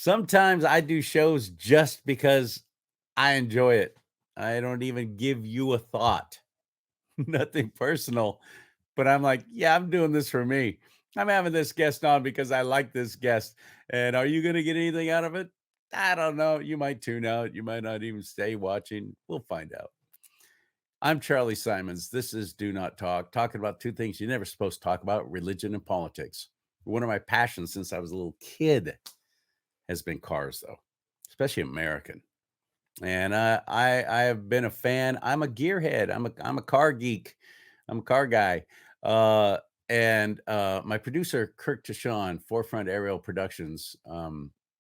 Sometimes I do shows just because I enjoy it. I don't even give you a thought. Nothing personal, but I'm like, yeah, I'm doing this for me. I'm having this guest on because I like this guest. And are you going to get anything out of it? I don't know. You might tune out. You might not even stay watching. We'll find out. I'm Charlie-Simons. This is Do Not Talk, talking about two things you're never supposed to talk about: religion and politics. One of my passions since I was a little kid has been cars, though, especially American. And I have been a fan. I'm a gearhead. I'm a car geek. I'm a car guy. And my producer Kirk Tishon, Forefrontaerial Productions,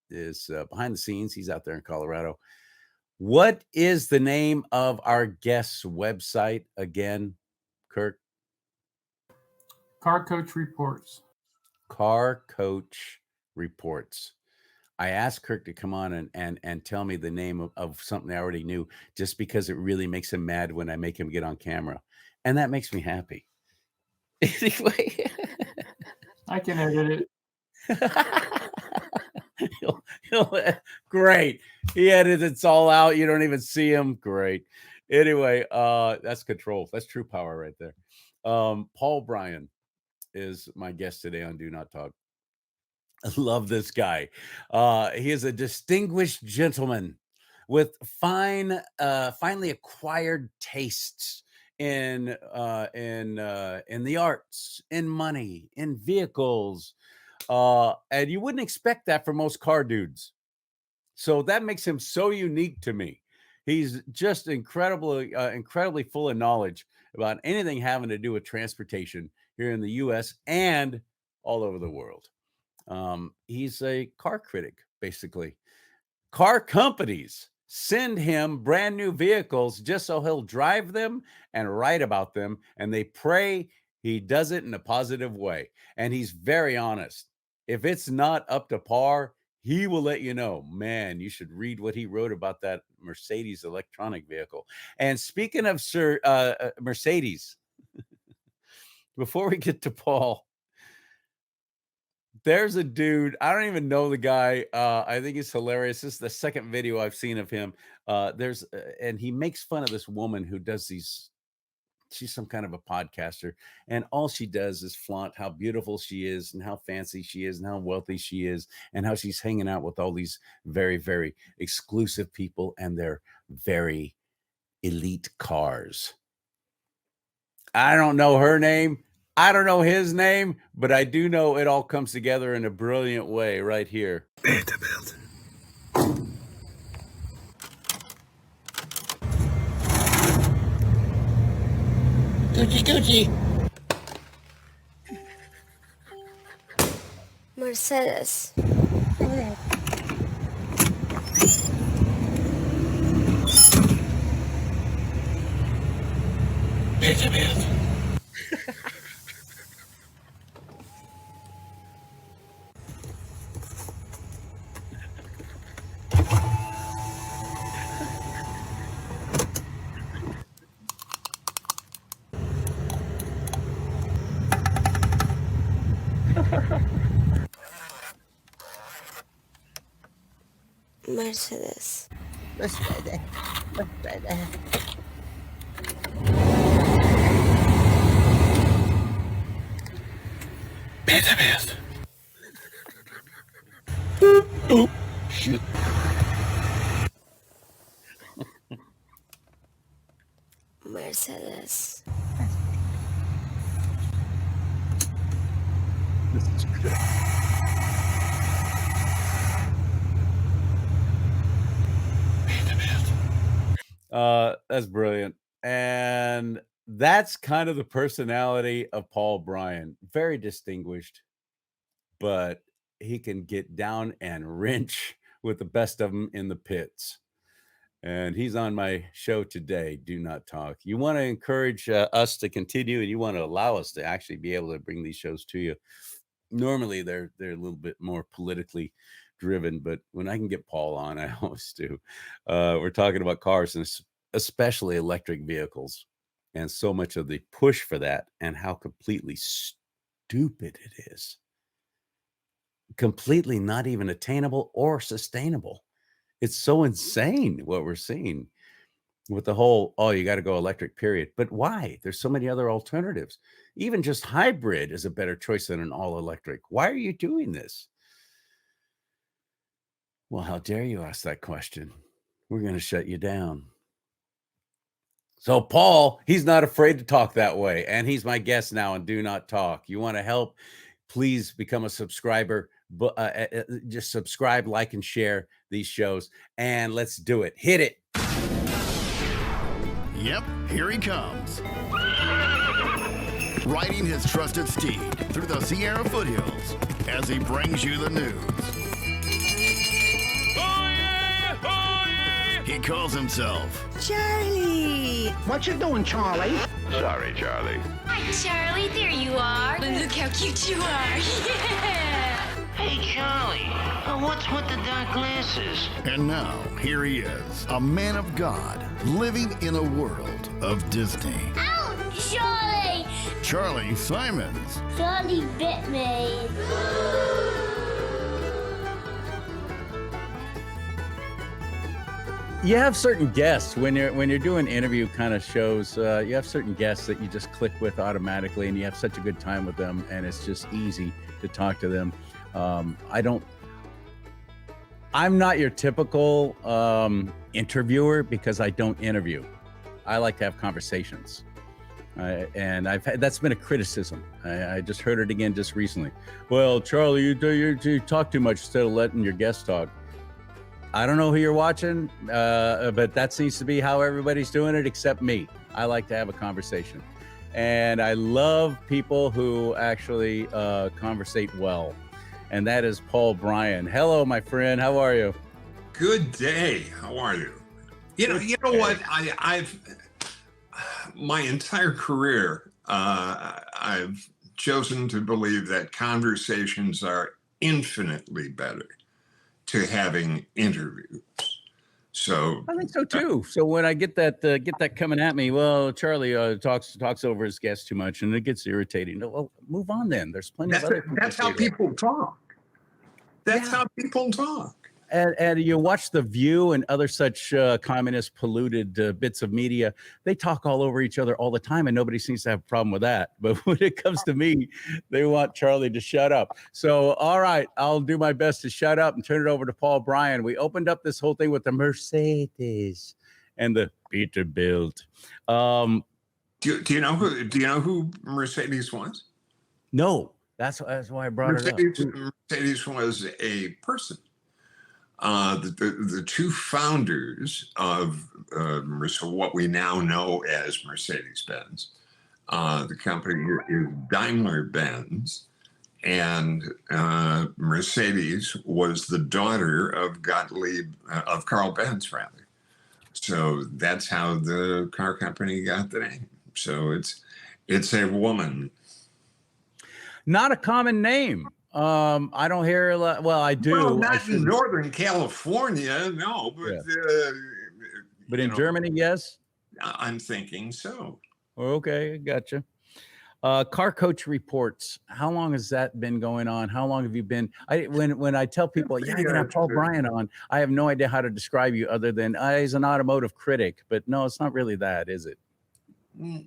is behind the scenes. He's out there in Colorado. What is the name of our guest's website again, Kirk? Car Coach Reports. Car Coach Reports. I asked Kirk to come on and tell me the name of something I already knew, just because it really makes him mad when I make him get on camera. And that makes me happy. Anyway. I can edit it. Great. He edits all out. You don't even see him. Great. Anyway, that's control. That's true power right there. Paul Bryan is my guest today on Do Not Talk. I love this guy. He is a distinguished gentleman with finely acquired tastes in the arts, in money, in vehicles, and you wouldn't expect that for most car dudes. So that makes him so unique to me. He's just incredibly full of knowledge about anything having to do with transportation here in the U.S. and all over the world. He's a car critic, basically. Car companies send him brand new vehicles just so he'll drive them and write about them, and they pray he does it in a positive way. And he's very honest. If it's not up to par, he will let you know. Man, you should read what he wrote about that Mercedes electronic vehicle. And speaking of Mercedes, before we get to Paul, there's a dude, I don't even know the guy. I think he's hilarious. This is the second video I've seen of him. And he makes fun of this woman who does these. She's some kind of a podcaster, and all she does is flaunt how beautiful she is and how fancy she is and how wealthy she is and how she's hanging out with all these very, very exclusive people and their very elite cars. I don't know her name. I don't know his name, but I do know it all comes together in a brilliant way right here. Gucci. Mercedes. Mercedes. Oh, shit. Mercedes. This is good. That's brilliant. And that's kind of the personality of Paul Bryan. Very distinguished, but he can get down and wrench with the best of them in the pits. And he's on my show today, Do Not Talk. You want to encourage us to continue, and you want to allow us to actually be able to bring these shows to you. Normally, they're a little bit more politically driven, but when I can get Paul on, I always do. We're talking about cars and especially electric vehicles, and so much of the push for that, and how completely stupid it is. completely not even attainable or sustainable. It's so insane what we're seeing with the whole, oh, you got to go electric, period. But why? There's so many other alternatives. Even just hybrid is a better choice than an all electric. Why are you doing this? Well, how dare you ask that question? We're going to shut you down. So Paul, he's not afraid to talk that way. And he's my guest now on Do Not Talk. You want to help? Please become a subscriber. Just subscribe, like, and share these shows. And let's do it. Hit it. Yep, here he comes. Riding his trusted steed through the Sierra foothills as he brings you the news. He calls himself Charlie. What you doing, Charlie? Sorry, Charlie. Hi, Charlie. There you are. But look how cute you are. Yeah. Hey, Charlie. What's with the dark glasses? And now, here he is, a man of God, living in a world of Disney. Ow, Charlie! CSG.Simons. Charlie bit me. You have certain guests when you're doing interview kind of shows. You have certain guests that you just click with automatically, and you have such a good time with them, and it's just easy to talk to them. I'm not your typical interviewer because I don't interview. I like to have conversations, and that's been a criticism. I just heard it again just recently. Well, Charlie, you talk too much instead of letting your guests talk. I don't know who you're watching, but that seems to be how everybody's doing it except me. I like to have a conversation. And I love people who actually conversate well. And that is Paul Bryan. Hello, my friend. How are you? Good day. How are you? You know what? I've my entire career, I've chosen to believe that conversations are infinitely better to having interviews. So I think so too. So when I get that coming at me, well, Charlie talks over his guests too much, and it gets irritating. Well, move on then. There's plenty of other people. That's how people talk. That's how people talk. And you watch The View and other such communist polluted bits of media. They talk all over each other all the time, and nobody seems to have a problem with that. But when it comes to me, they want Charlie to shut up. So, all right, I'll do my best to shut up and turn it over to Paul Bryan. We opened up this whole thing with the Mercedes and the Peterbilt. Do you know who Mercedes was? No, that's why I brought it up. Mercedes was a person. The two founders of what we now know as Mercedes-Benz, the company is Daimler-Benz, and Mercedes was the daughter of Carl Benz, rather. So that's how the car company got the name. So it's a woman. Not a common name. I don't hear a lot. Well, I do. Well, not in Northern California, no, but yeah. But in Germany, yes. I'm thinking so. Okay, gotcha. Car Coach Reports. How long has that been going on? How long have you been? When I tell people, yeah, I'm gonna have Paul Bryan on, I have no idea how to describe you other than he's an automotive critic. But no, it's not really that, is it?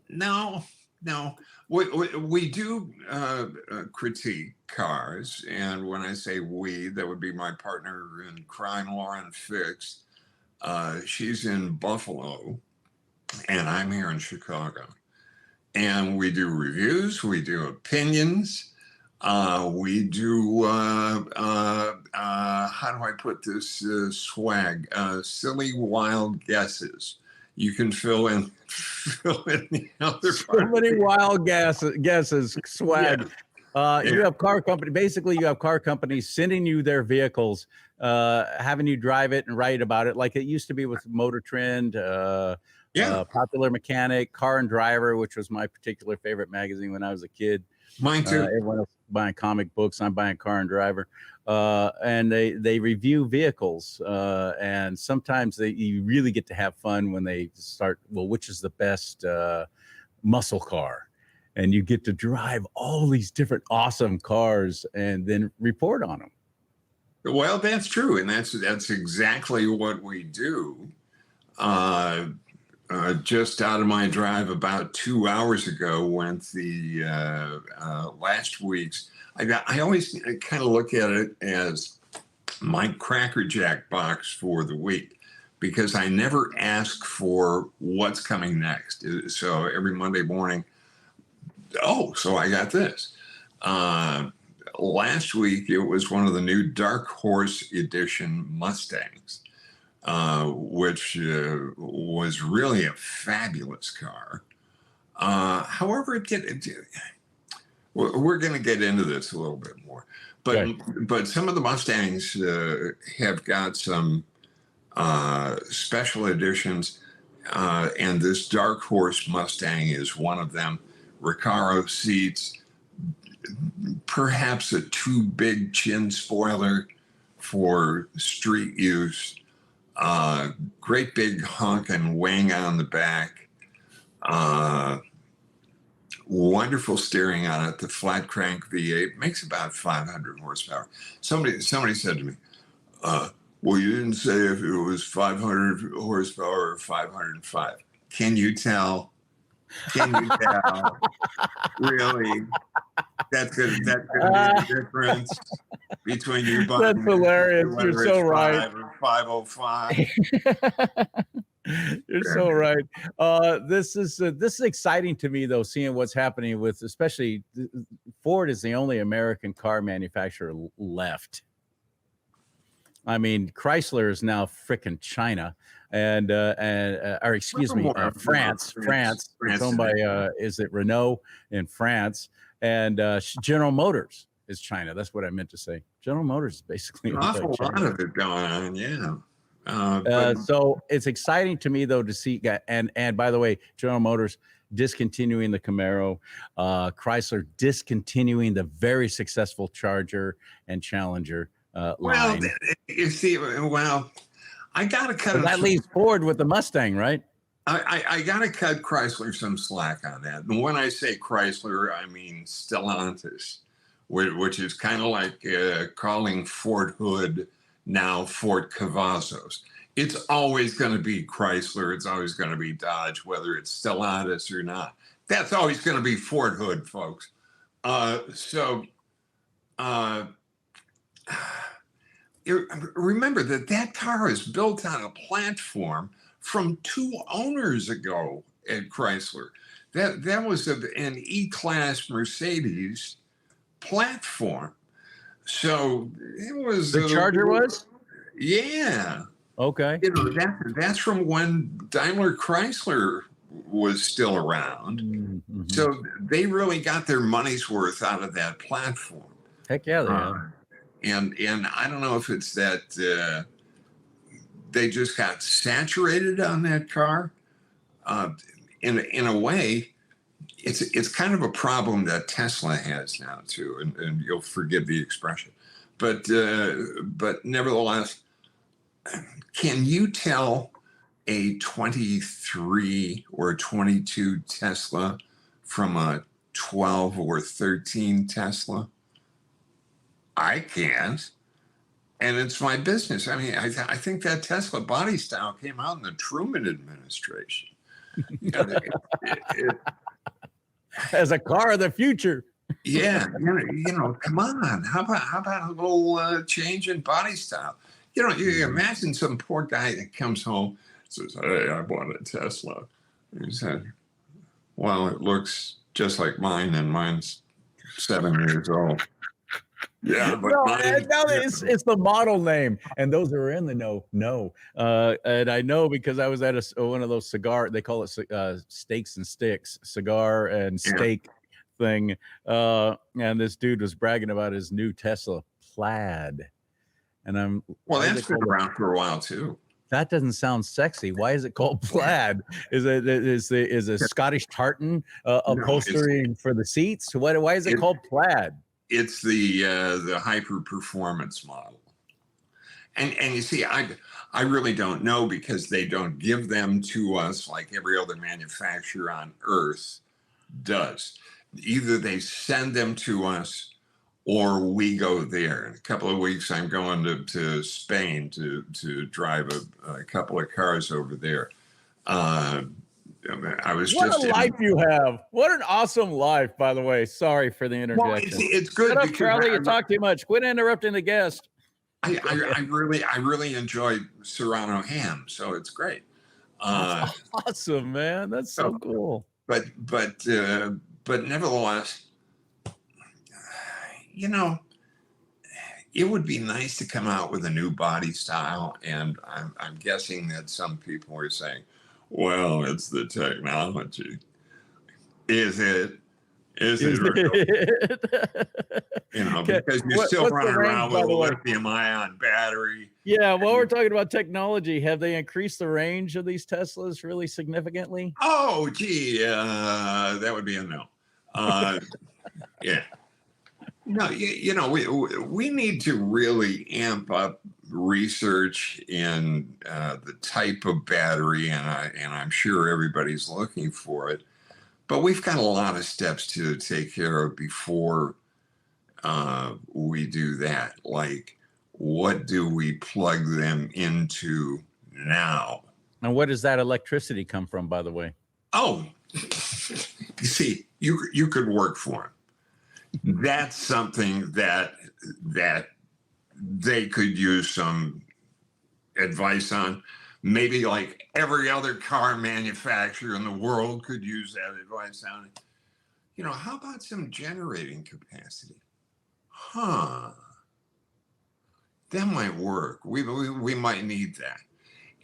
No. We do critique cars, and when I say we, that would be my partner in crime, Lauren Fix. She's in Buffalo, and I'm here in Chicago. And we do reviews, we do opinions, we do, how do I put this, swag, silly, wild guesses. You can fill in the other part. So many wild guesses, swag. Yeah. You have car company. Basically, you have car companies sending you their vehicles, having you drive it and write about it, like it used to be with Motor Trend, Popular Mechanic, Car and Driver, which was my particular favorite magazine when I was a kid. Mine too. Everyone else buying comic books. I'm buying Car and Driver. And they review vehicles, and sometimes you really get to have fun when they start, well, which is the best muscle car? And you get to drive all these different awesome cars and then report on them. Well, that's true, and that's exactly what we do. Just out of my drive about 2 hours ago went the last week's. I always kind of look at it as my Cracker Jack box for the week, because I never ask for what's coming next. So every Monday morning, oh, so I got this. Last week, it was one of the new Dark Horse Edition Mustangs, which was really a fabulous car. However, we're going to get into this a little bit more. But some of the Mustangs have got some special editions, and this Dark Horse Mustang is one of them. Recaro seats, perhaps a too big chin spoiler for street use, great big honking wing on the back, wonderful steering on it. The flat crank V8 makes about 500 horsepower. Somebody said to me, well, you didn't say if it was 500 horsepower or 505. Can you tell? Really? That's gonna be the difference between you buying. That's hilarious. You're so right. 505. You're so right. This is exciting to me, though, seeing what's happening with, especially Ford is the only American car manufacturer left. I mean, Chrysler is now frickin' China, or excuse me, France. It's owned by is it Renault in France, and General Motors is China. That's what I meant to say. General Motors is basically an awful lot of it going on, yeah. So it's exciting to me, though, to see, and by the way, General Motors discontinuing the Camaro, Chrysler discontinuing the very successful Charger and Challenger line. Well, you see, I got to cut. That leaves Ford with the Mustang, right? I got to cut Chrysler some slack on that. And when I say Chrysler, I mean Stellantis, which is kind of like calling Fort Hood now Fort Cavazos. It's always going to be Chrysler. It's always going to be Dodge, whether it's Stellantis or not. That's always going to be Fort Hood, folks. Remember that car is built on a platform from 2 owners ago at Chrysler. That was an E-Class Mercedes platform. So it was the Charger was? Yeah. Okay. That's from when Daimler Chrysler was still around. Mm-hmm. So they really got their money's worth out of that platform. Heck yeah, they have. And I don't know if it's that they just got saturated on that car. In a way, it's kind of a problem that Tesla has now too, and you'll forgive the expression, but nevertheless, can you tell a 23 or 22 Tesla from a 12 or 13 Tesla? I can't, and it's my business. I mean, I think that Tesla body style came out in the Truman administration. As a car of the future. Yeah, come on. How about a little change in body style? You imagine some poor guy that comes home and says, "Hey, I bought a Tesla." And he said, "Well, it looks just like mine, and mine's 7 years old." Yeah, but it's the model name, and those who are in the know. And I know because I was at one of those cigar. They call it steaks and sticks, cigar and steak thing. And this dude was bragging about his new Tesla Plaid, and that's been around for a while too. That doesn't sound sexy. Why is it called Plaid? Is a Scottish tartan upholstery for the seats? Why is it called Plaid? It's the hyper performance model, and you see, I really don't know because they don't give them to us like every other manufacturer on earth does. Either they send them to us, or we go there. In a couple of weeks, I'm going to Spain to drive a couple of cars over there. I was What just a life you have. What an awesome life, by the way. Sorry for the interjection. Well, it's good. Shut up, because Charlie. You talk too much. Quit interrupting the guest. I really enjoy Serrano ham, so it's great. That's awesome, man. That's so cool. But nevertheless, you know, it would be nice to come out with a new body style, and I'm guessing that some people are saying, "Well, it's the technology." Is it? Is it real? You know, because you're still running around with a lithium-ion battery. Yeah, while we're talking about technology, have they increased the range of these Teslas really significantly? Oh, gee, that would be a no. Yeah. No, you know, we need to really amp up research in the type of battery, and I'm sure everybody's looking for it. But we've got a lot of steps to take care of before we do that. Like, what do we plug them into now? And where does that electricity come from, by the way? Oh, you see, you could work for them. That's something that they could use some advice on. Maybe like every other car manufacturer in the world could use that advice on it. You know, how about some generating capacity? Huh. That might work. We might need that.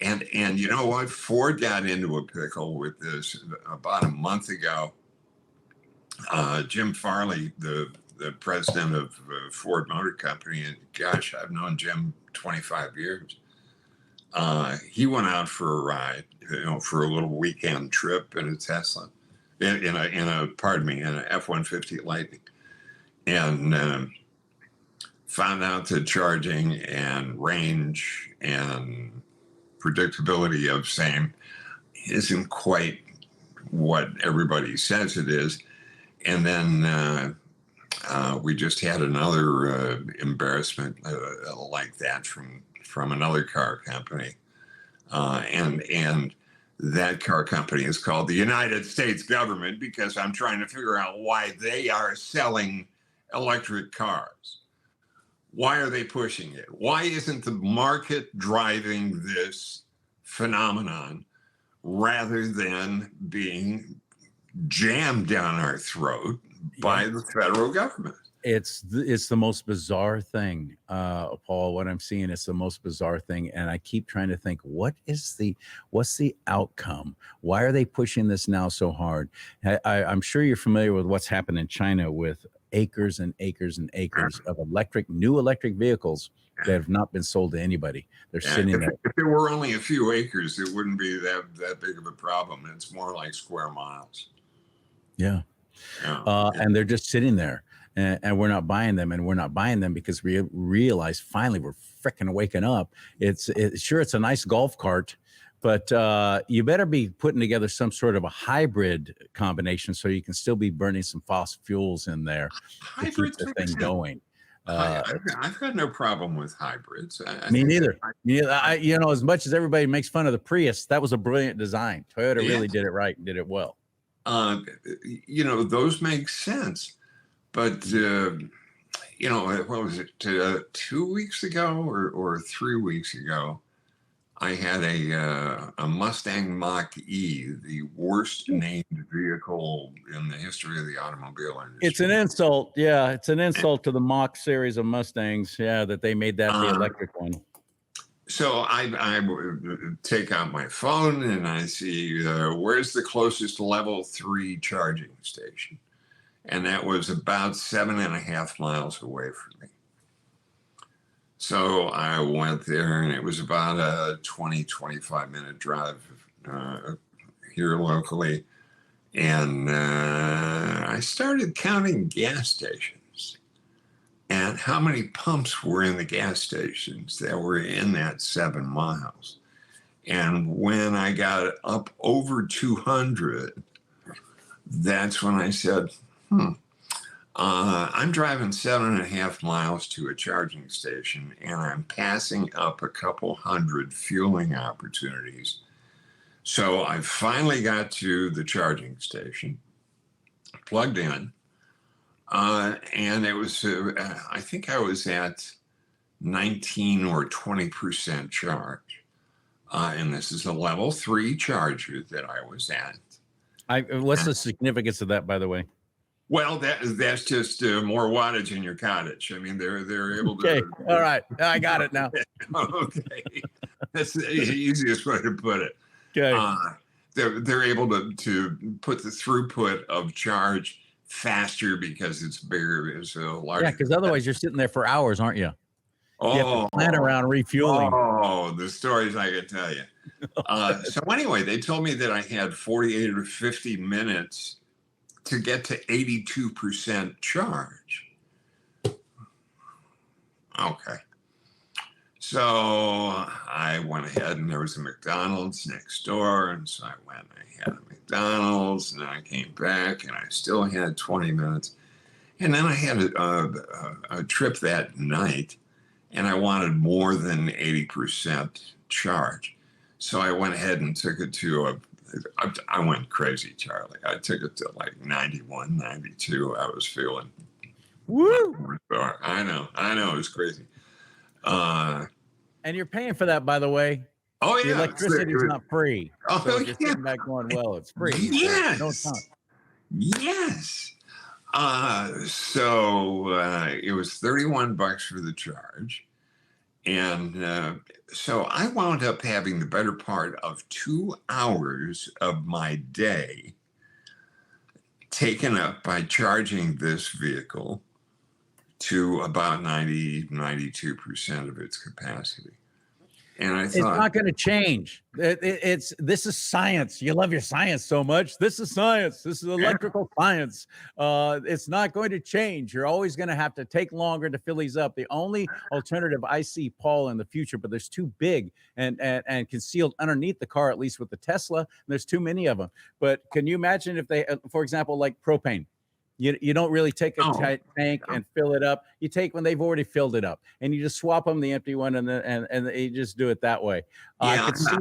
And you know what? Ford got into a pickle with this about a month ago. Jim Farley, the president of Ford Motor Company, and gosh, I've known Jim 25 years. He went out for a ride, you know, for a little weekend trip in a Tesla, in a F-150 Lightning, and found out that charging and range and predictability of same isn't quite what everybody says it is. And then we just had another embarrassment like that from another car company, and that car company is called the United States government, because I'm trying to figure out why they are selling electric cars. Why are they pushing it? Why isn't the market driving this phenomenon rather than being jammed down our throat by the federal government? It's the most bizarre thing, Paul. What I'm seeing is the most bizarre thing, and I keep trying to think, what's the outcome? Why are they pushing this now so hard? I'm sure you're familiar with what's happened in China with acres and acres and acres of new electric vehicles that have not been sold to anybody. They're sitting there. If it were only a few acres, it wouldn't be that big of a problem. It's more like square miles. Yeah. And they're just sitting there. And we're not buying them, and we're not buying them because we realize finally we're freaking waking up. It's a nice golf cart, but you better be putting together some sort of a hybrid combination so you can still be burning some fossil fuels in there to keep the thing going. I've got no problem with hybrids. Me neither. You know, as much as everybody makes fun of the Prius, that was a brilliant design. Toyota really did it right and did it well. You know, those make sense. But, you know, what was it, 2 weeks ago or 3 weeks ago, I had a Mustang Mach-E, the worst named vehicle in the history of the automobile industry. It's an insult. Yeah, it's an insult to the Mach series of Mustangs, that they made that the electric one. So I take out my phone and I see, where's the closest level 3 charging station? And that was about 7.5 miles away from me. So I went there, and it was about a 25 minute drive here locally. And I started counting gas stations and how many pumps were in the gas stations that were in that 7 miles. And when I got up over 200, that's when I said, I'm driving 7.5 miles to a charging station, and I'm passing up a couple hundred fueling opportunities. So I finally got to the charging station, plugged in, and it was, I think I was at 19 or 20% charge. And this is a level 3 charger that I was at. What's the significance of that, by the way? Well, that's just more wattage in your cottage. I mean, they're able to. Okay, all right, I got it now. Okay, that's the easiest way to put it. Okay, they're able to put the throughput of charge faster because it's bigger, it's larger. yeah, because otherwise you're sitting there for hours, aren't you? You have Oh, to plan around refueling. oh, the stories I could tell you. So anyway, they told me that I had 48 or 50 minutes to get to 82% charge. Okay. So I went ahead, and there was a McDonald's next door. And so I went and I had a McDonald's, and then I came back and I still had 20 minutes. And then I had a trip that night, and I wanted more than 80% charge. So I went ahead and took it to I went crazy, Charlie. I took it to like 91, 92. I was feeling. Woo! I know. It was crazy. And you're paying for that, by the way. Oh, The yeah. electricity is not free. Oh, So just yeah. sitting back going, well, it's free. Yes. No, it's not. Yes. So it was $31 for the charge. And so I wound up having the better part of 2 hours of my day taken up by charging this vehicle to about 92% of its capacity. And I It's thought, not going to change. This is science. You love your science so much. This is science. This is electrical science. It's not going to change. You're always going to have to take longer to fill these up. The only alternative I see, Paul, in the future, but there's too big and concealed underneath the car, at least with the Tesla. And there's too many of them. But can you imagine if they, for example, like propane? You don't really take a tank and fill it up. You take when they've already filled it up, and you just swap them the empty one, and you just do it that way. I could see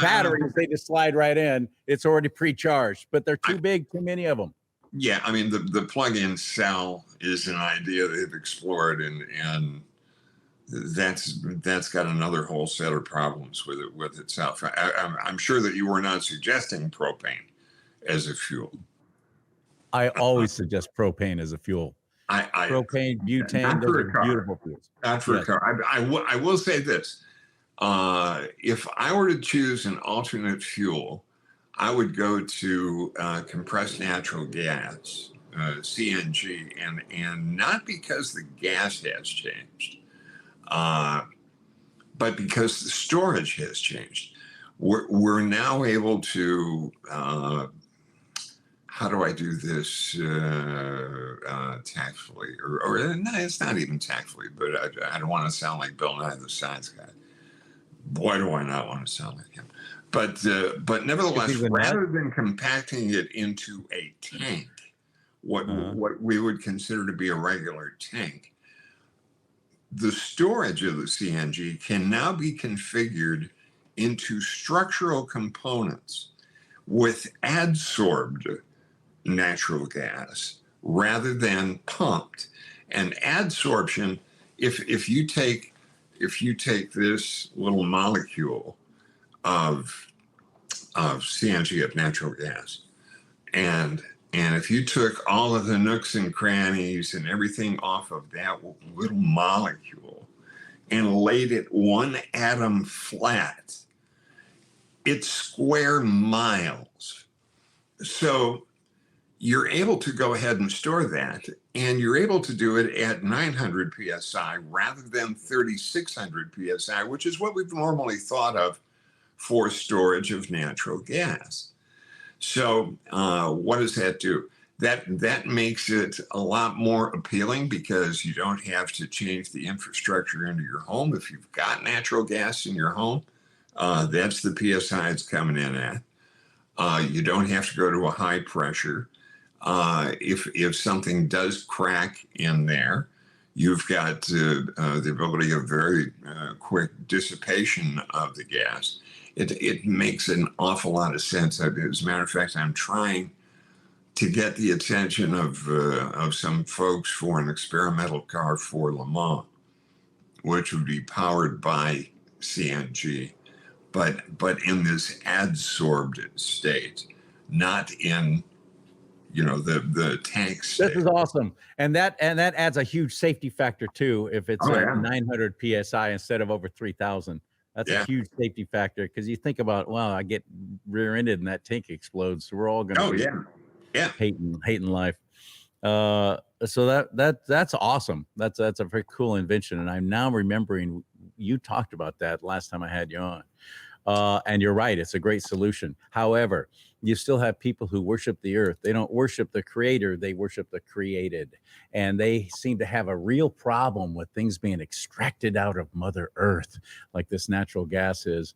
batteries; they just slide right in. It's already pre-charged, but they're too big. Too many of them. yeah, I mean the plug-in cell is an idea they've explored, and that's got another whole set of problems with itself. I'm sure that you were not suggesting propane as a fuel. I always suggest propane as a fuel. Propane, butane, those are beautiful fuels. Not for a car. I will say this. If I were to choose an alternate fuel, I would go to compressed natural gas, CNG, and not because the gas has changed, but because the storage has changed. We're now able to how do I do this tactfully? Or no, it's not even tactfully, but I don't want to sound like Bill Nye the Science Guy. Boy, do I not want to sound like him. But nevertheless, rather than compacting it into a tank, what we would consider to be a regular tank, the storage of the CNG can now be configured into structural components with adsorbed natural gas rather than pumped. And adsorption, if you take this little molecule of CNG, of natural gas, and if you took all of the nooks and crannies and everything off of that little molecule and laid it one atom flat, it's square miles. So you're able to go ahead and store that, and you're able to do it at 900 psi rather than 3600 psi, which is what we've normally thought of for storage of natural gas. So what does that do? That makes it a lot more appealing because you don't have to change the infrastructure into your home. If you've got natural gas in your home, that's the PSI it's coming in at. You don't have to go to a high pressure. If something does crack in there, you've got the ability of very quick dissipation of the gas. It makes an awful lot of sense. As a matter of fact, I'm trying to get the attention of some folks for an experimental car for Le Mans, which would be powered by CNG, but in this adsorbed state, not in the tank state. This is awesome, and that adds a huge safety factor too. If it's Oh, at yeah. 900 psi instead of over 3,000, that's Yeah. a huge safety factor, because you think about, well, I get rear-ended and that tank explodes, so we're all going to Oh, be yeah. hating life. So that's awesome. That's a very cool invention, and I'm now remembering you talked about that last time I had you on. And you're right, it's a great solution. However, you still have people who worship the earth. They don't worship the creator, they worship the created. And they seem to have a real problem with things being extracted out of Mother Earth, like this natural gas is.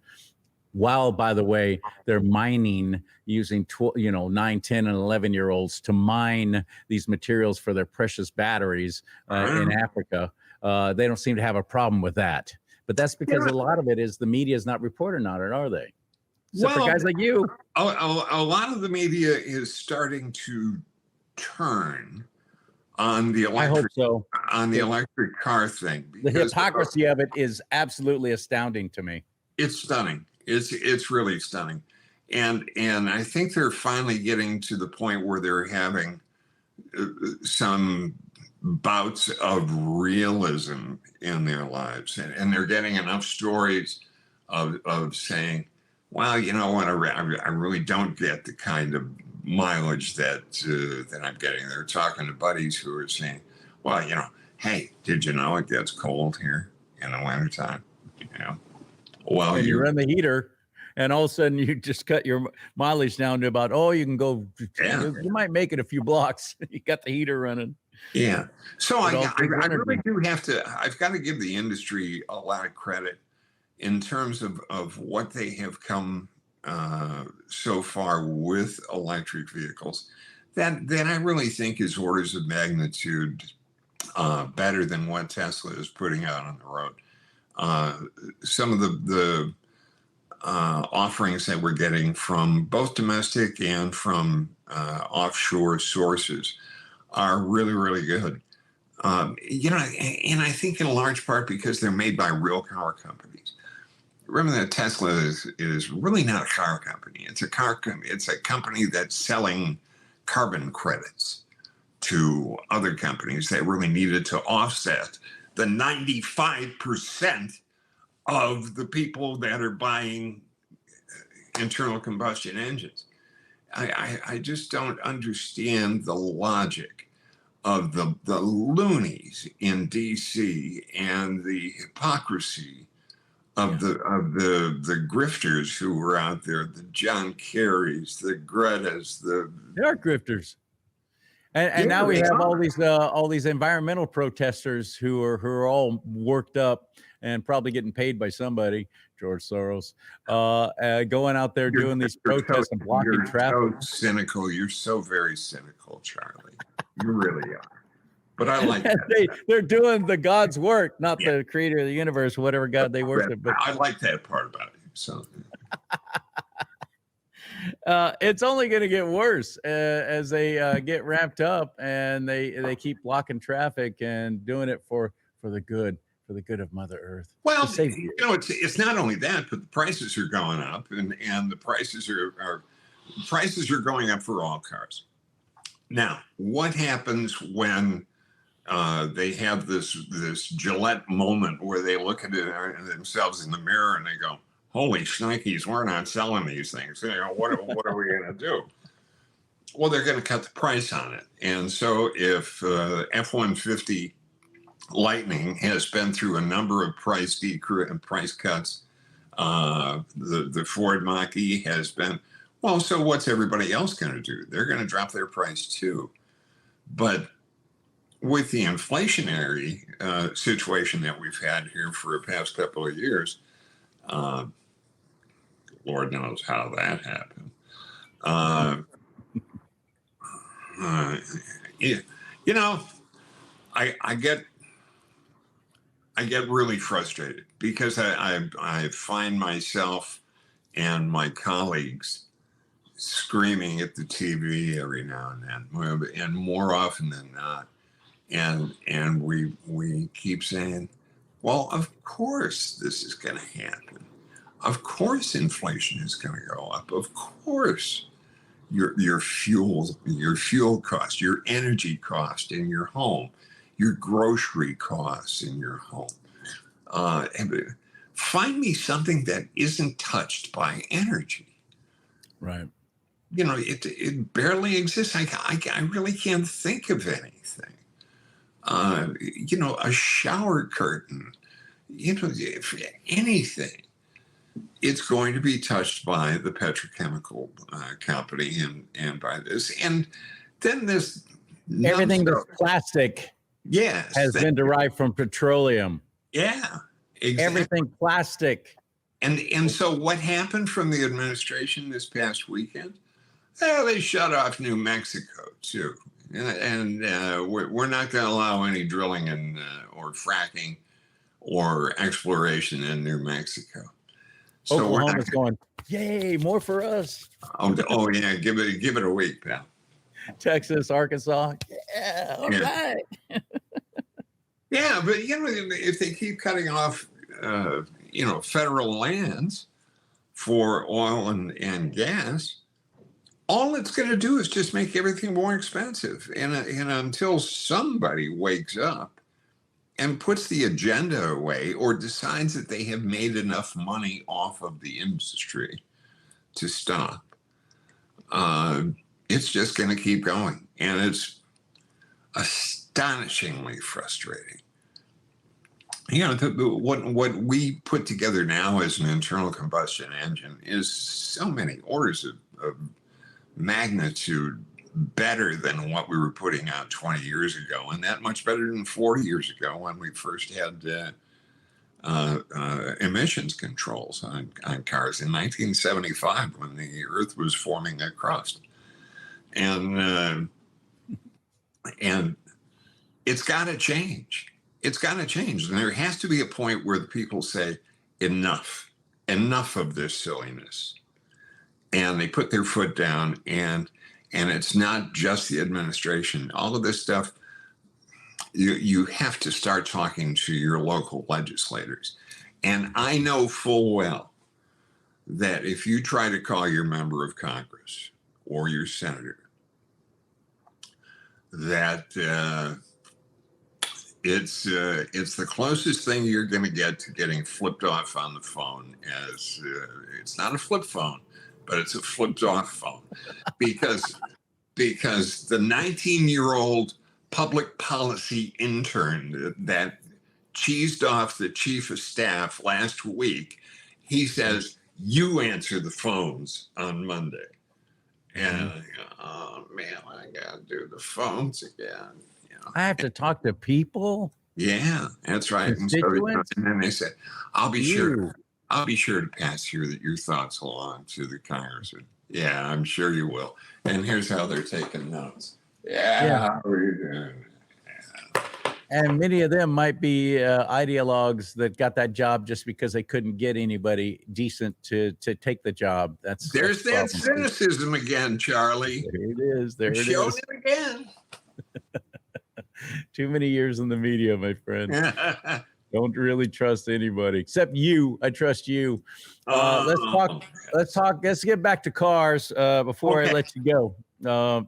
While, by the way, they're mining using 9, 10, and 11-year-olds to mine these materials for their precious batteries in Africa. They don't seem to have a problem with that. But that's because a lot of it is the media is not reporting on it, are they? Except for guys like you. A lot of the media is starting to turn on the I hope so. on the electric car thing. The hypocrisy of it is absolutely astounding to me. It's stunning. It's really stunning, and I think they're finally getting to the point where they're having some bouts of realism in their lives, and they're getting enough stories of saying, well, you know what, I really don't get the kind of mileage that I'm getting. They're talking to buddies who are saying, well, hey, did you know it gets cold here in the wintertime? Well, and you run the heater, and all of a sudden you just cut your mileage down to about, you can go, you might make it a few blocks. You got the heater running. Yeah. So I really do have to, I've got to give the industry a lot of credit in terms of what they have come so far with electric vehicles. That I really think is orders of magnitude better than what Tesla is putting out on the road. Some of the offerings that we're getting from both domestic and from offshore sources are really, really good. And I think in large part because they're made by real car companies. Remember that Tesla is really not a car company. It's a company that's selling carbon credits to other companies that really needed to offset the 95% of the people that are buying internal combustion engines. I just don't understand the logic of the loonies in DC and the hypocrisy of the grifters who were out there, the John Kerrys, the Gretas, they are grifters. And now we have all these environmental protesters who are all worked up and probably getting paid by somebody, George Soros, going out there doing these protests and blocking traffic. You're so cynical. You're so very cynical, Charlie. You really are. But I like that. They're doing the God's work, not the creator of the universe, whatever God they worship. But I like that part about it. So. It's only going to get worse as they get ramped up and they keep blocking traffic and doing it for the good of Mother Earth. Well, it's not only that, but the prices are going up, and the prices are going up for all cars. Now, what happens when they have this Gillette moment where they look at themselves in the mirror and they go, holy shnikes, we're not selling these things. What are we going to do? Well, they're going to cut the price on it. And so if F-150 Lightning has been through a number of price cuts, the Ford Mach-E has been, well, so what's everybody else going to do? They're going to drop their price too. But with the inflationary situation that we've had here for the past couple of years, Lord knows how that happened. you know, I get really frustrated because I find myself and my colleagues screaming at the TV every now and then, and more often than not, and we keep saying, well, of course this is going to happen. Of course inflation is going to go up. Of course your fuel cost, your energy cost in your home, your grocery costs in your home. Find me something that isn't touched by energy. Right. You know, it barely exists. I really can't think of anything. You know, a shower curtain, you know, if anything, it's going to be touched by the petrochemical company and by this. And then this everything that's plastic has been derived from petroleum. Yeah, exactly. Everything plastic. And so what happened from the administration this past weekend? Well, they shut off New Mexico too. And we're not going to allow any drilling and or fracking or exploration in New Mexico. So Oklahoma's going, yay, more for us. Oh yeah, give it a week, pal. Texas, Arkansas, yeah, all right. Yeah, but you know, if they keep cutting off, you know, federal lands for oil and gas, all it's going to do is just make everything more expensive. And until somebody wakes up and puts the agenda away or decides that they have made enough money off of the industry to stop, it's just going to keep going. And it's astonishingly frustrating. You know, what we put together now as an internal combustion engine is so many orders of magnitude better than what we were putting out 20 years ago, and that much better than 40 years ago when we first had emissions controls on cars in 1975 when the Earth was forming a crust. And it's got to change. It's got to change. And there has to be a point where the people say, enough of this silliness. And they put their foot down, and it's not just the administration. All of this stuff, you have to start talking to your local legislators. And I know full well that if you try to call your member of Congress or your senator, that it's the closest thing you're going to get to getting flipped off on the phone. As it's not a flip phone, but it's a flipped off phone, because the 19-year-old public policy intern that cheesed off the chief of staff last week, he says, you answer the phones on Monday. And I go, oh man, I gotta do the phones again. You know? I have to talk to people. Yeah, that's right. And then they said, I'll be sure to pass your thoughts along to the Congress. Yeah, I'm sure you will. And here's how they're taking notes. Yeah. How are you doing? Yeah. And many of them might be ideologues that got that job just because they couldn't get anybody decent to take the job. There's that cynicism again, Charlie. There it is. There it is. Showing it again. Too many years in the media, my friend. Don't really trust anybody except you. I trust you. Let's get back to cars before I let you go,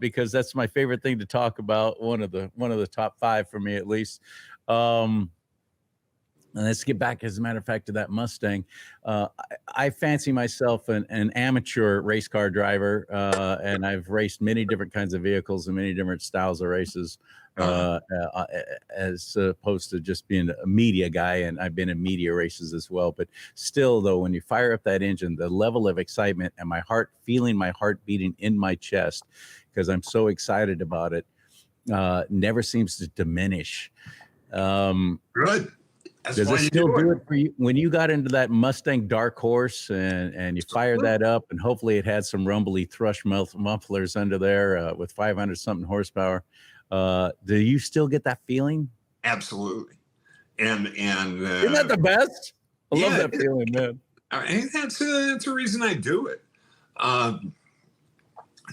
because that's my favorite thing to talk about. One of the top 5 for me, at least. And let's get back, as a matter of fact, to that Mustang. I fancy myself an amateur race car driver, and I've raced many different kinds of vehicles and many different styles of races, as opposed to just being a media guy. And I've been in media races as well. But still, though, when you fire up that engine, the level of excitement and feeling my heart beating in my chest because I'm so excited about it, never seems to diminish. Good. That's Does why it you still do it. it for you when you got into that Mustang Dark Horse and you fired that up, and hopefully it had some rumbly thrush mufflers under there with 500 something horsepower? Do you still get that feeling? Absolutely. And Isn't that the best? I love that feeling, man. I mean, that's a reason I do it.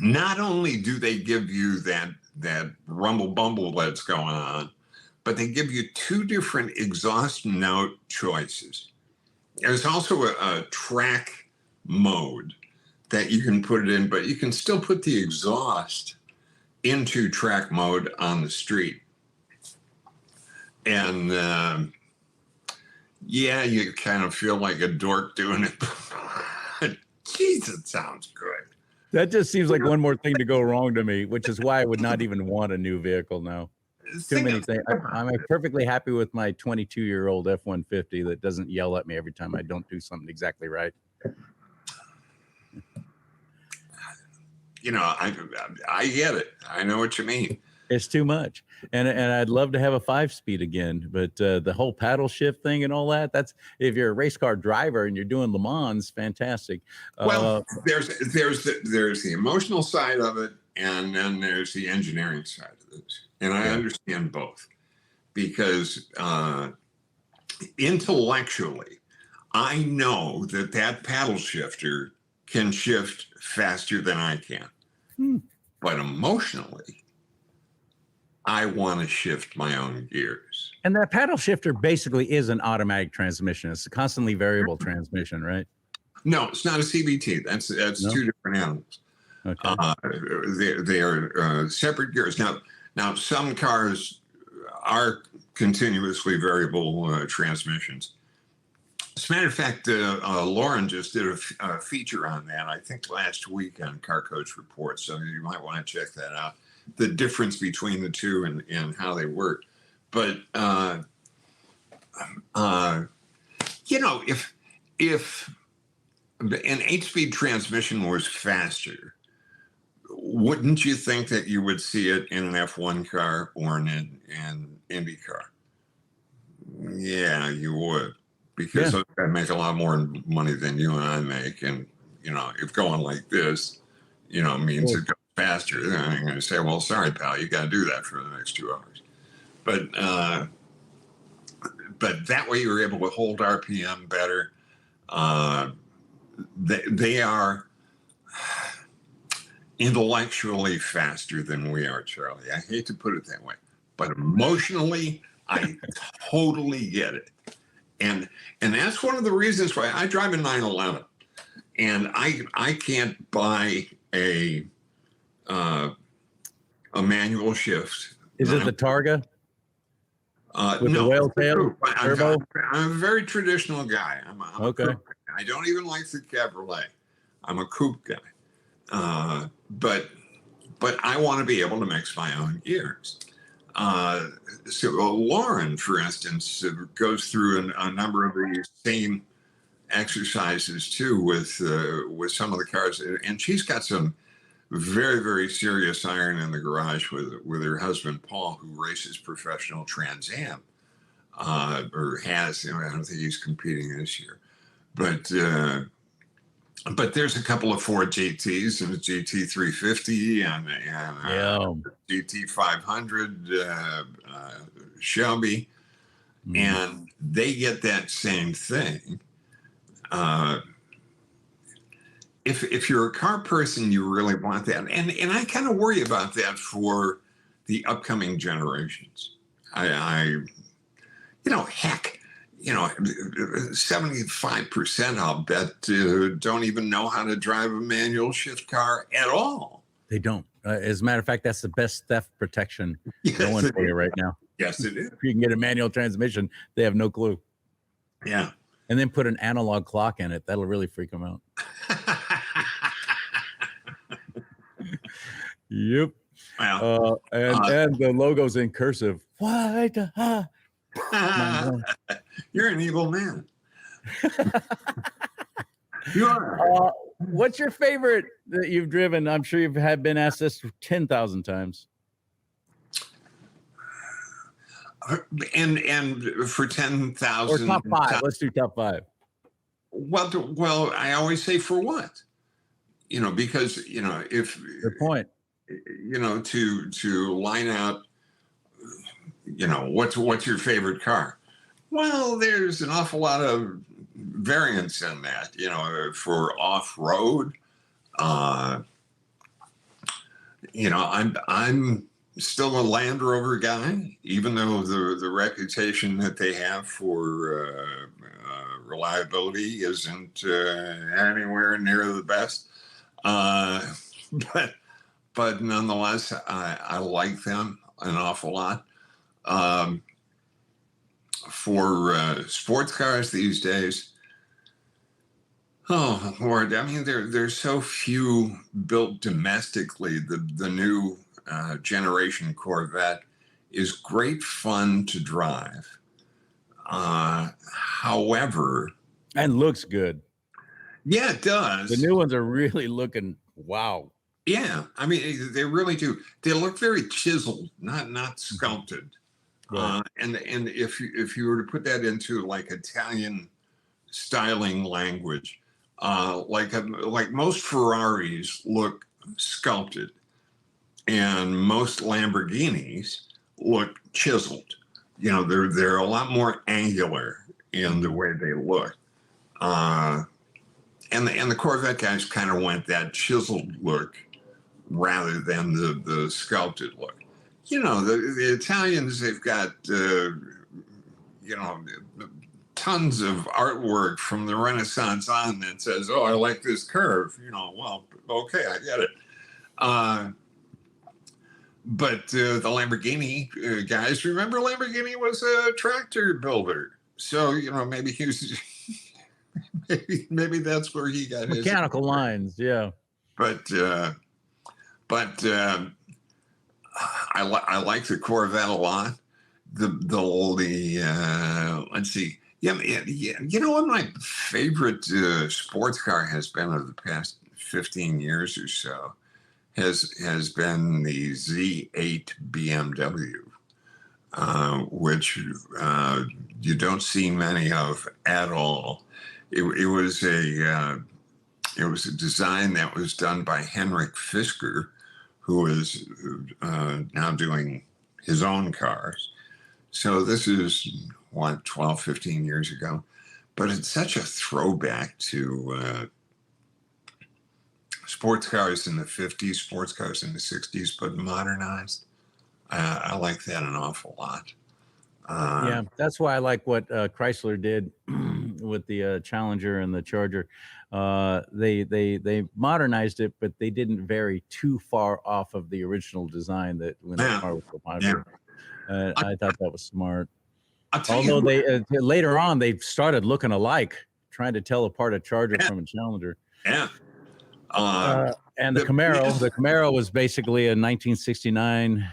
Not only do they give you that rumble bumble that's going on, but they give you two different exhaust note choices. There's also a track mode that you can put it in, but you can still put the exhaust into track mode on the street. And yeah, you kind of feel like a dork doing it. Jeez, it sounds good. That just seems like one more thing to go wrong to me, which is why I would not even want a new vehicle now. Too many things. I'm perfectly happy with my 22-year-old F-150 that doesn't yell at me every time I don't do something exactly right. You know, I get it. I know what you mean. It's too much. And I'd love to have a 5-speed again, but the whole paddle shift thing and all that, that's, if you're a race car driver and you're doing Le Mans, fantastic. Well, there's the emotional side of it, and then there's the engineering side of this. And I understand both, because intellectually, I know that paddle shifter can shift faster than I can. But emotionally, I want to shift my own gears. And that paddle shifter basically is an automatic transmission. It's a constantly variable transmission, right? No, it's not a CVT. That's No? two different animals. Okay. They are separate gears. Now, some cars are continuously variable transmissions. As a matter of fact, Lauren just did a feature on that, I think last week, on Car Coach Report. So you might want to check that out. The difference between the two and how they work. But, you know, if an 8-speed transmission was faster, wouldn't you think that you would see it in an F1 car or in an Indy car? Yeah, you would. Because those guys make a lot more money than you and I make. And, you know, if going like this, you know, means it goes faster, then I'm going to say, well, sorry, pal, you got to do that for the next 2 hours. But that way you're able to hold RPM better. They are intellectually faster than we are, Charlie. I hate to put it that way, but emotionally, I totally get it. And that's one of the reasons why I drive a 911, and I can't buy a manual shift. Is it the Targa? With No, the whale tail turbo? I'm a very traditional guy. I'm a Okay. coupe guy. I don't even like the Cabriolet. I'm a coupe guy. But I want to be able to mix my own gears. So Lauren, for instance, goes through a number of these same exercises too with some of the cars, and she's got some very, very serious iron in the garage with her husband Paul, who races professional Trans Am, or has. You know, I don't think he's competing this year, but there's a couple of Ford GTs and a GT 350 and GT 500 Shelby, and they get that same thing. If you're a car person, you really want that, and I kind of worry about that for the upcoming generations. I you know, heck, you know, 75%, I'll bet, don't even know how to drive a manual shift car at all. They don't. As a matter of fact, that's the best theft protection going for you right now. Yes, it is. If you can get a manual transmission, they have no clue. Yeah. And then put an analog clock in it. That'll really freak them out. Yep. Wow. And the logo's in cursive. Why? You're an evil man. You are. What's your favorite that you've driven? I'm sure you've been asked this 10,000 times. And for Or 10,000. top five. Let's do top five. Well, I always say for what? Because if Good point. to line out, what's your favorite car? Well, there's an awful lot of variance in that. For off road. I'm still a Land Rover guy, even though the reputation that they have for reliability isn't anywhere near the best. But nonetheless, I like them an awful lot. For sports cars these days, oh Lord, I mean there's so few built domestically. The new generation Corvette is great fun to drive. However, And looks good. yeah, it does. The new ones are really looking wow. Yeah, I mean they really do. They look very chiseled, not sculpted. Right. And if you were to put that into like Italian styling language, like most Ferraris look sculpted, and most Lamborghinis look chiseled. They're a lot more angular in the way they look. And the Corvette guys kind of went that chiseled look rather than the sculpted look. The Italians, they've got tons of artwork from the Renaissance on that says, "Oh, I like this curve." Well, okay, I get it. But the Lamborghini guys, remember Lamborghini was a tractor builder, so maybe he was, maybe that's where he got his Mechanical lines, yeah. But I like the Corvette a lot. Let's see. Yeah. What my favorite sports car has been over the past 15 years or so has been the Z8 BMW, which you don't see many of at all. It was a design that was done by Henrik Fisker, who is now doing his own cars. So this is 12, 15 years ago, but it's such a throwback to sports cars in the 50s, sports cars in the 60s, but modernized. I like that an awful lot. Yeah, that's why I like what Chrysler did with the Challenger and the Charger. They modernized it, but they didn't vary too far off of the original design that when the car was so popular. I thought that was smart. Although they later on they started looking alike, trying to tell apart a Charger from a Challenger. Yeah. And the Camaro was basically a 1969,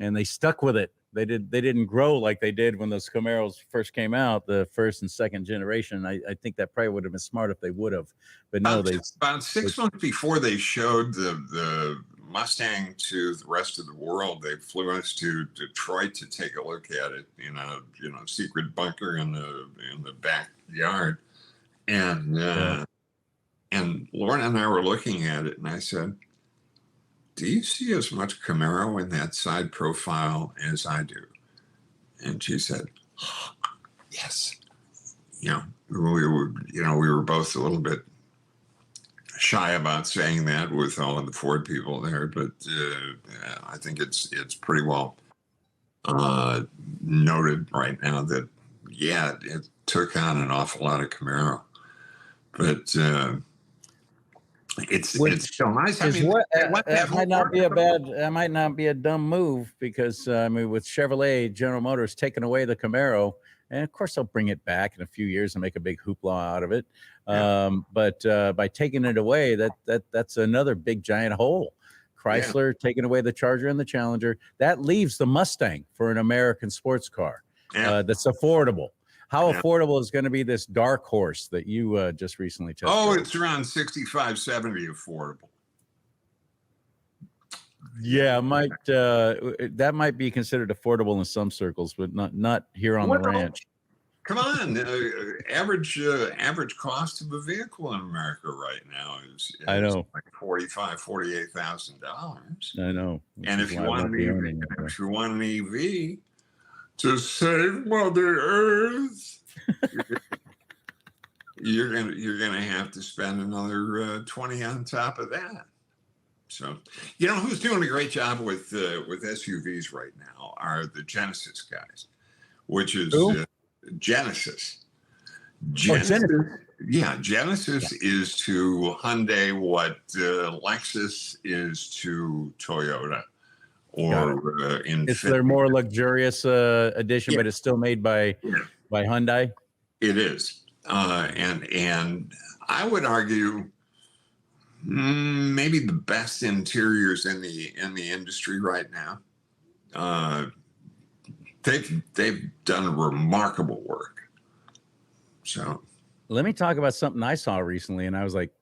and they stuck with it. They didn't grow like they did when those Camaros first came out, the first and second generation. I think that probably would have been smart if they would have, but no, about 6 months before they showed the Mustang to the rest of the world, they flew us to Detroit to take a look at it in a secret bunker in the backyard, and Lauren and I were looking at it, and I said, "Do you see as much Camaro in that side profile as I do?" And she said, oh, "Yes." We were both a little bit shy about saying that with all of the Ford people there, but I think it's pretty well noted right now that it took on an awful lot of Camaro, but it's so nice. I mean, that might not be a dumb move, because with Chevrolet, General Motors taking away the Camaro, and of course they'll bring it back in a few years and make a big hoopla out of it. But by taking it away, that's another big giant hole. Chrysler taking away the Charger and the Challenger, that leaves the Mustang for an American sports car that's affordable. How affordable is going to be this dark horse that you just recently tested? Oh, it's around 65, 70 affordable. Yeah, might that might be considered affordable in some circles, but not here on the Well, ranch. Come on, average cost of a vehicle in America right now is I know. like $48,000. I know. which And is if you why I want won't an be EV, owning it. if you want an EV to save Mother Earth, you're gonna have to spend another 20 on top of that. So, who's doing a great job with SUVs right now are the Genesis guys, which is Genesis. Genesis. Yeah, Genesis is to Hyundai what Lexus is to Toyota, or it's their more luxurious edition, Yeah. but it's still made by Hyundai. It is, and I would argue maybe the best interiors in the industry right now. They've done remarkable work. So Let me talk about something I saw recently, and I was like,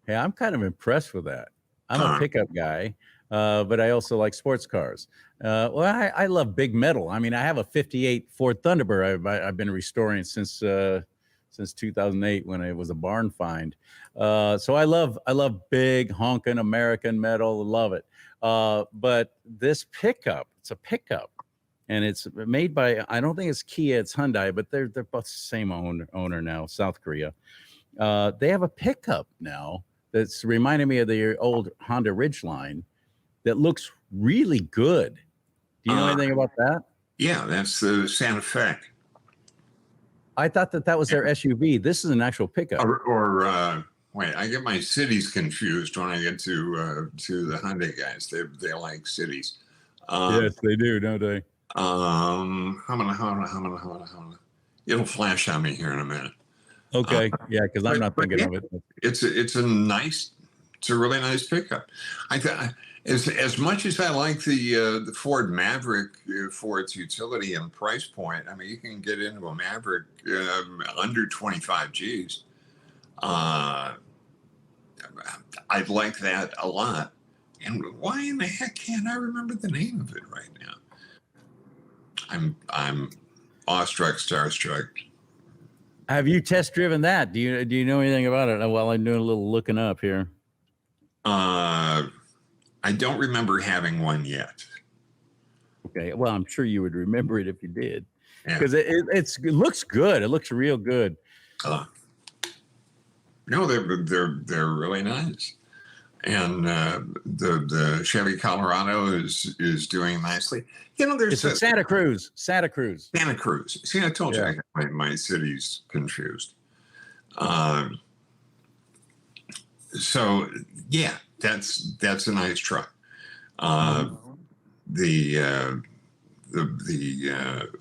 "Hey, I'm kind of impressed with that." I'm a pickup guy, but I also like sports cars. Well, I love big metal. I mean, I have a '58 Ford Thunderbird I've been restoring since 2008 when it was a barn find. So I love big honking American metal. Love it. But this pickup, it's a pickup. And it's made by, I don't think it's Kia, it's Hyundai, but they're both the same owner now, South Korea. They have a pickup now that's reminding me of the old Honda Ridgeline that looks really good. Do you know anything about that? Yeah, that's the Santa Fe. I thought that was their SUV. This is an actual pickup. Or wait, I get my cities confused when I get to the Hyundai guys. They like cities. Yes, they do, don't they? It'll flash on me here in a minute. Okay, yeah, because I'm not thinking of it. It's a really nice pickup. As much as I like the Ford Maverick for its utility and price point, I mean, you can get into a Maverick under 25 G's. I like that a lot. And why in the heck can't I remember the name of it right now? I'm awestruck, starstruck. Have you test driven that? Do you know anything about it? While I'm doing a little looking up here. I don't remember having one yet. Okay, well, I'm sure you would remember it if you did, because it looks good. It looks real good. No, they're really nice, and the Chevy Colorado is doing nicely. There's it's Santa Cruz. Santa Cruz. See, I told you I got my cities confused. So yeah, that's a nice truck. The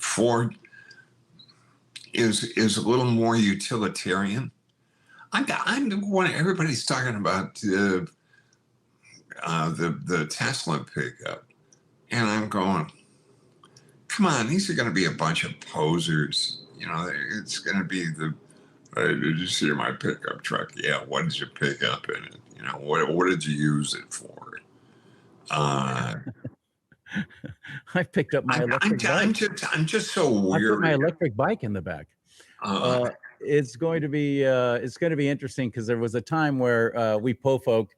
Ford is a little more utilitarian. I'm the one everybody's talking about the Tesla pickup, and I'm going, come on, these are going to be a bunch of posers. It's going to be hey, did you see my pickup truck? Yeah, what did you pick up in it? What did you use it for? I picked up my electric bike. I'm just so weird. I put my electric bike in the back. It's going to be interesting because there was a time where we po-folk,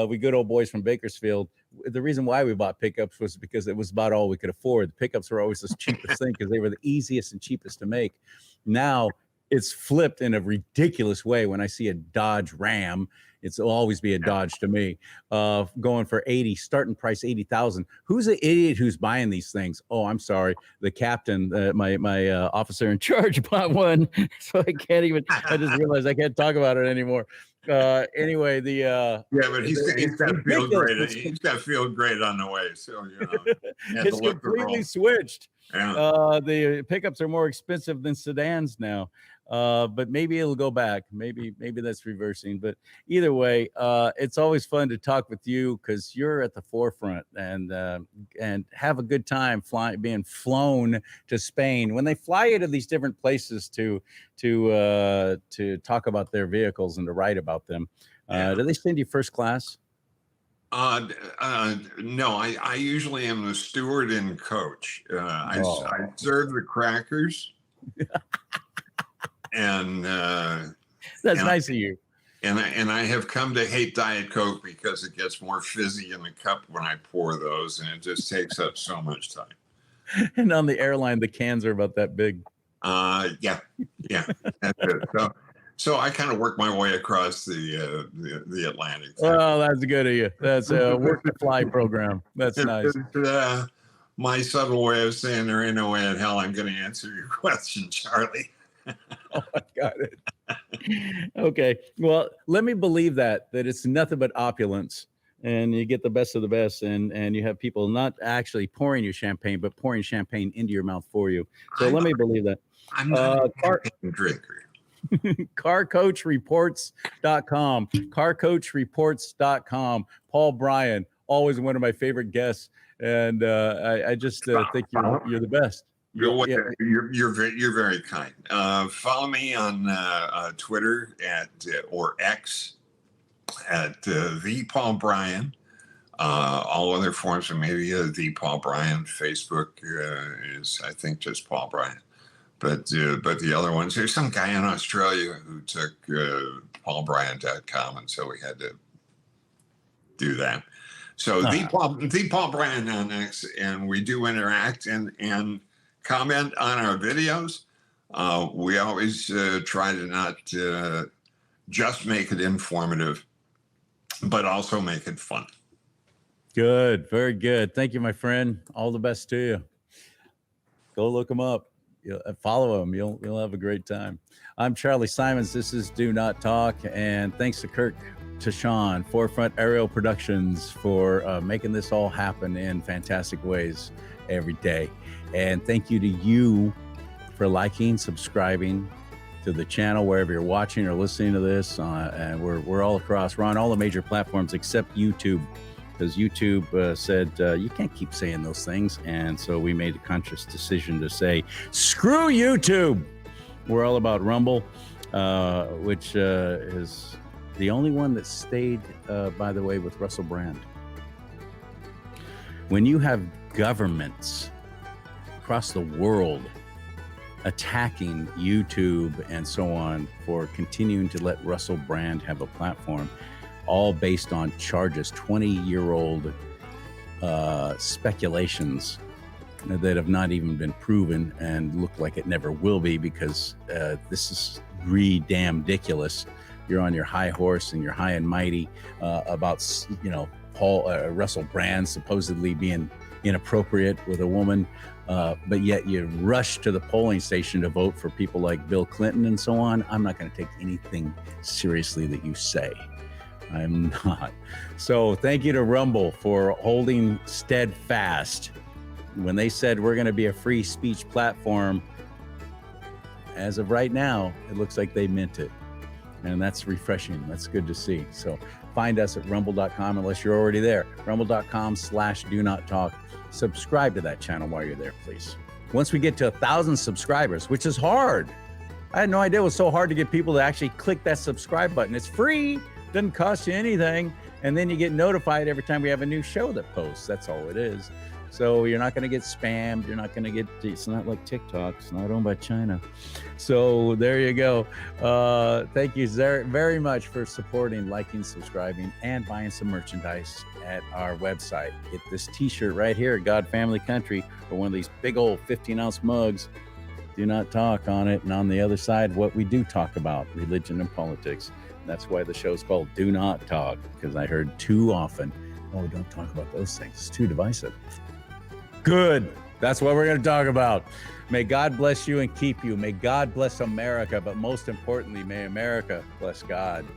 we good old boys from Bakersfield, the reason why we bought pickups was because it was about all we could afford. The pickups were always the cheapest thing because they were the easiest and cheapest to make. Now it's flipped in a ridiculous way. When I see a Dodge Ram, it'll always be a Dodge to me, going for 80, starting price 80,000. Who's the idiot who's buying these things? Oh, I'm sorry. The captain, my officer in charge bought one. So I just realized I can't talk about it anymore. Anyway, but he's got to feel great. He's got to feel great on the way. So, it's completely switched. Yeah. The pickups are more expensive than sedans now. But maybe it'll go back. Maybe that's reversing. But either way, it's always fun to talk with you because you're at the forefront and have a good time being flown to Spain. When they fly you to these different places to talk about their vehicles and to write about them, do they send you first class? No, I usually am the steward and coach. I serve the crackers, and That's nice of you. And I have come to hate Diet Coke because it gets more fizzy in the cup when I pour those, and it just takes up so much time. And on the airline, the cans are about that big. Yeah, that's it. So I kind of work my way across the Atlantic. Oh, that's good of you. That's a work to fly program. That's nice. My subtle way of saying there ain't no way in hell I'm going to answer your question, Charlie. Oh, I got it. Okay. Well, let me believe that it's nothing but opulence, and you get the best of the best, and you have people not actually pouring you champagne, but pouring champagne into your mouth for you. So let me believe that. I'm not a champagne drinker. CarCoachReports.com. CarCoachReports.com. Paul Bryan, always one of my favorite guests, and I just think you're the best. You're very kind. Follow me on Twitter or X at the Paul Bryan. All other forms of media, the Paul Bryan. Facebook is, I think, just Paul Bryan. But the other ones, there's some guy in Australia who took paulbryan.com, and so we had to do that. So the Paul Bryan on X, and we do interact and comment on our videos. We always try to not just make it informative, but also make it fun. Good. Very good. Thank you, my friend. All the best to you. Go look them up. Follow them. You'll have a great time. I'm Charlie Simons. This is Do Not Talk. And thanks to Kirk, to Sean, Forefrontaerial Productions for making this all happen in fantastic ways every day. And thank you to you for liking, subscribing to the channel wherever you're watching or listening to this. And we're all across. We're on all the major platforms except YouTube, because YouTube said you can't keep saying those things. And so we made a conscious decision to say, screw YouTube. We're all about Rumble, which is the only one that stayed, by the way, with Russell Brand. When you have governments across the world attacking YouTube and so on for continuing to let Russell Brand have a platform, all based on charges, 20-year-old speculations that have not even been proven and look like it never will be, because this is damn ridiculous. You're on your high horse and you're high and mighty about, Russell Brand supposedly being inappropriate with a woman, but yet you rush to the polling station to vote for people like Bill Clinton and so on. I'm not going to take anything seriously that you say. I'm not. So thank you to Rumble for holding steadfast. When they said we're going to be a free speech platform, as of right now, it looks like they meant it. And that's refreshing. That's good to see. So find us at rumble.com unless you're already there. Rumble.com/do not talk. Subscribe to that channel while you're there, please. Once we get to 1,000 subscribers, which is hard. I had no idea it was so hard to get people to actually click that subscribe button. It's free. Doesn't cost you anything, and then you get notified every time we have a new show that posts. That's all it is. So you're not going to get spammed. You're not going to get, it's not like TikTok. It's not owned by China. So there you go. Thank you very much for supporting, liking, subscribing, and buying some merchandise at our website. Get this t-shirt right here, God Family Country, or one of these big old 15-ounce mugs. Do not talk on it. And on the other side, what we do talk about, religion and politics. That's why the show's called Do Not Talk, because I heard too often, oh, don't talk about those things. It's too divisive. Good. That's what we're going to talk about. May God bless you and keep you. May God bless America, but most importantly, may America bless God.